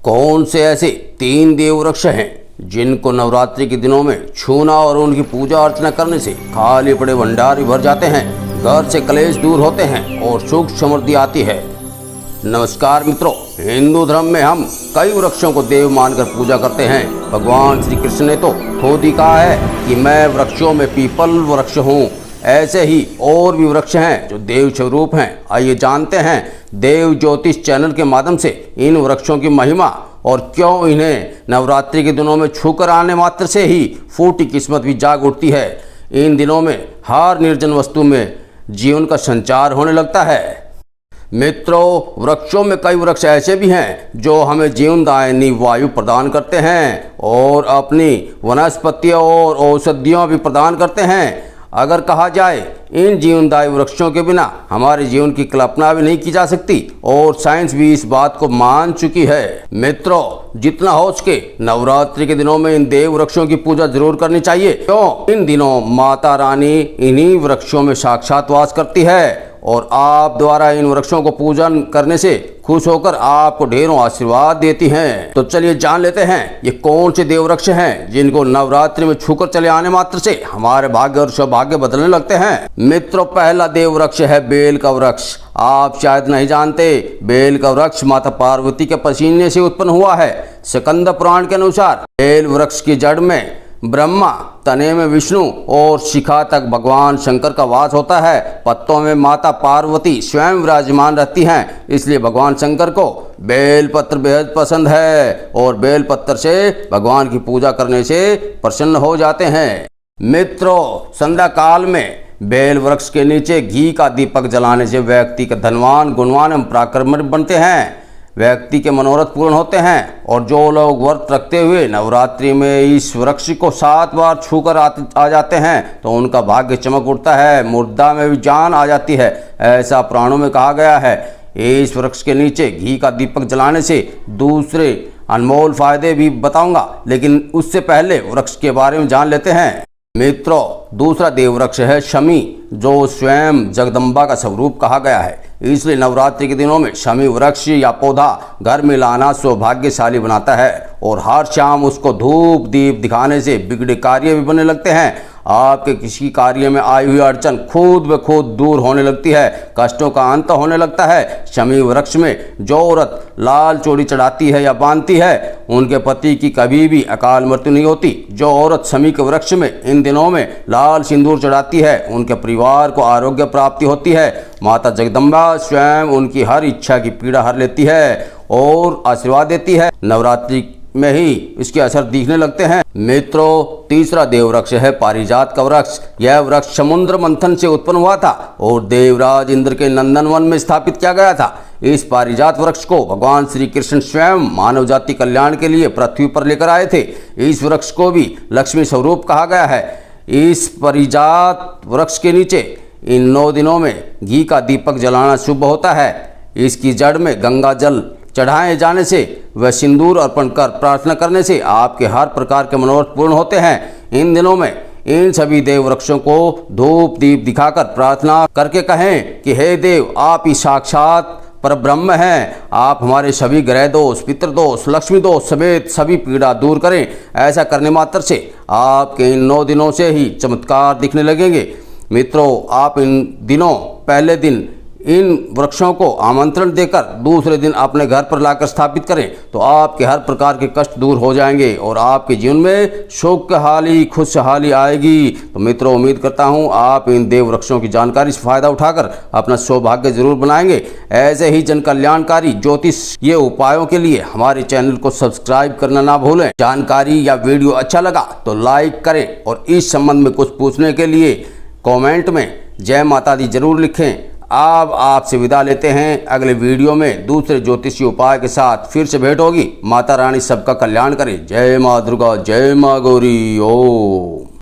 कौन से ऐसे 3 देव वृक्ष हैं जिनको नवरात्रि के दिनों में छूना और उनकी पूजा अर्चना करने से खाली पड़े भंडार भी भर जाते हैं, घर से कलेश दूर होते हैं और सुख समृद्धि आती है। नमस्कार मित्रों, हिंदू धर्म में हम कई वृक्षों को देव मानकर पूजा करते हैं। भगवान श्री कृष्ण ने तो खुद ही कहा है कि मैं वृक्षों में पीपल वृक्ष हूँ। ऐसे ही और भी वृक्ष हैं जो देव स्वरूप हैं। आइए जानते हैं देव ज्योतिष चैनल के माध्यम से इन वृक्षों की महिमा और क्यों इन्हें नवरात्रि के दिनों में छूकर आने मात्र से ही फूटी किस्मत भी जाग उठती है। इन दिनों में हर निर्जन वस्तु में जीवन का संचार होने लगता है। मित्रों, वृक्षों में कई वृक्ष ऐसे भी हैं जो हमें जीवनदायिनी वायु प्रदान करते हैं और अपनी वनस्पतियों और औषधियों भी प्रदान करते हैं। अगर कहा जाए इन जीवनदायी वृक्षों के बिना हमारे जीवन की कल्पना भी नहीं की जा सकती और साइंस भी इस बात को मान चुकी है। मित्रों, जितना हो सके नवरात्रि के दिनों में इन देव वृक्षों की पूजा जरूर करनी चाहिए। क्यों? इन दिनों माता रानी इन्हीं वृक्षों में साक्षात वास करती है और आप द्वारा इन वृक्षों को पूजन करने से खुश होकर आपको ढेरों आशीर्वाद देती हैं। तो चलिए जान लेते हैं ये कौन से देव वृक्ष हैं जिनको नवरात्रि में छूकर चले आने मात्र से हमारे भाग्य और सौभाग्य बदलने लगते हैं। मित्रों, पहला देव वृक्ष है बेल का वृक्ष। आप शायद नहीं जानते, बेल का वृक्ष माता पार्वती के पसीने से उत्पन्न हुआ है। स्कंद पुराण के अनुसार बेल वृक्ष की जड़ में ब्रह्मा, तने में विष्णु और शिखा तक भगवान शंकर का वास होता है। पत्तों में माता पार्वती स्वयं विराजमान रहती हैं, इसलिए भगवान शंकर को बेलपत्र बेहद पसंद है और बेलपत्र से भगवान की पूजा करने से प्रसन्न हो जाते हैं। मित्रों, संध्या काल में बेल वृक्ष के नीचे घी का दीपक जलाने से व्यक्ति का धनवान, गुणवान एवं पराक्रमी बनते हैं। व्यक्ति के मनोरथ पूर्ण होते हैं और जो लोग व्रत रखते हुए नवरात्रि में इस वृक्ष को 7 बार छूकर आ जाते हैं तो उनका भाग्य चमक उठता है, मुर्दा में भी जान आ जाती है, ऐसा पुराणों में कहा गया है। इस वृक्ष के नीचे घी का दीपक जलाने से दूसरे अनमोल फायदे भी बताऊंगा, लेकिन उससे पहले वृक्ष के बारे में जान लेते हैं। मित्रों, दूसरा देव वृक्ष है शमी, जो स्वयं जगदम्बा का स्वरूप कहा गया है। इसलिए नवरात्रि के दिनों में शमी वृक्ष या पौधा घर में लाना सौभाग्यशाली बनाता है और हर शाम उसको धूप दीप दिखाने से बिगड़े कार्य भी बनने लगते हैं। आपके किसी कार्य में आई हुई अड़चन खुद ब खुद दूर होने लगती है, कष्टों का अंत होने लगता है। शमी वृक्ष में जो औरत लाल चूड़ी चढ़ाती है या बांधती है उनके पति की कभी भी अकाल मृत्यु नहीं होती। जो औरत शमी के वृक्ष में इन दिनों में लाल सिंदूर चढ़ाती है उनके परिवार को आरोग्य प्राप्ति होती है। माता जगदम्बा स्वयं उनकी हर इच्छा की पीड़ा हर लेती है और आशीर्वाद देती है। नवरात्रि में ही इसके असर दिखने लगते हैं। मित्रों, तीसरा देव वृक्ष है पारिजात का वृक्ष। यह वृक्ष समुद्र मंथन से उत्पन्न हुआ था और देवराज इंद्र के नंदनवन में स्थापित किया गया था। इस पारिजात वृक्ष को भगवान श्री कृष्ण स्वयं मानव जाति कल्याण के लिए पृथ्वी पर लेकर आए थे। इस वृक्ष को भी लक्ष्मी स्वरूप कहा गया है। इस पारिजात वृक्ष के नीचे इन 9 दिनों में घी का दीपक जलाना शुभ होता है। इसकी जड़ में गंगा जल चढ़ाए जाने से व सिंदूर अर्पण कर प्रार्थना करने से आपके हर प्रकार के मनोरथ पूर्ण होते हैं। इन दिनों में इन सभी देव वृक्षों को धूप दीप दिखाकर प्रार्थना करके कहें कि हे देव, आप ही साक्षात पर ब्रह्म हैं। आप हमारे सभी ग्रह दोष, पितृदोष, लक्ष्मी दोष समेत सभी पीड़ा दूर करें। ऐसा करने मात्र से आपके इन 9 दिनों से ही चमत्कार दिखने लगेंगे। मित्रों, आप इन दिनों पहले दिन इन वृक्षों को आमंत्रण देकर दूसरे दिन अपने घर पर लाकर स्थापित करें तो आपके हर प्रकार के कष्ट दूर हो जाएंगे और आपके जीवन में सुखहाली खुशहाली आएगी। तो मित्रों, उम्मीद करता हूं आप इन देव वृक्षों की जानकारी से फायदा उठाकर अपना सौभाग्य जरूर बनाएंगे। ऐसे ही जन कल्याणकारी ज्योतिष ये उपायों के लिए हमारे चैनल को सब्सक्राइब करना ना भूलें। जानकारी या वीडियो अच्छा लगा तो लाइक करें और इस संबंध में कुछ पूछने के लिए कॉमेंट में जय माता दी जरूर लिखें। अब आपसे विदा लेते हैं। अगले वीडियो में दूसरे ज्योतिषीय उपाय के साथ फिर से भेंट होगी। माता रानी सबका कल्याण करे। जय माँ दुर्गा, जय माँ गौरी। ओम।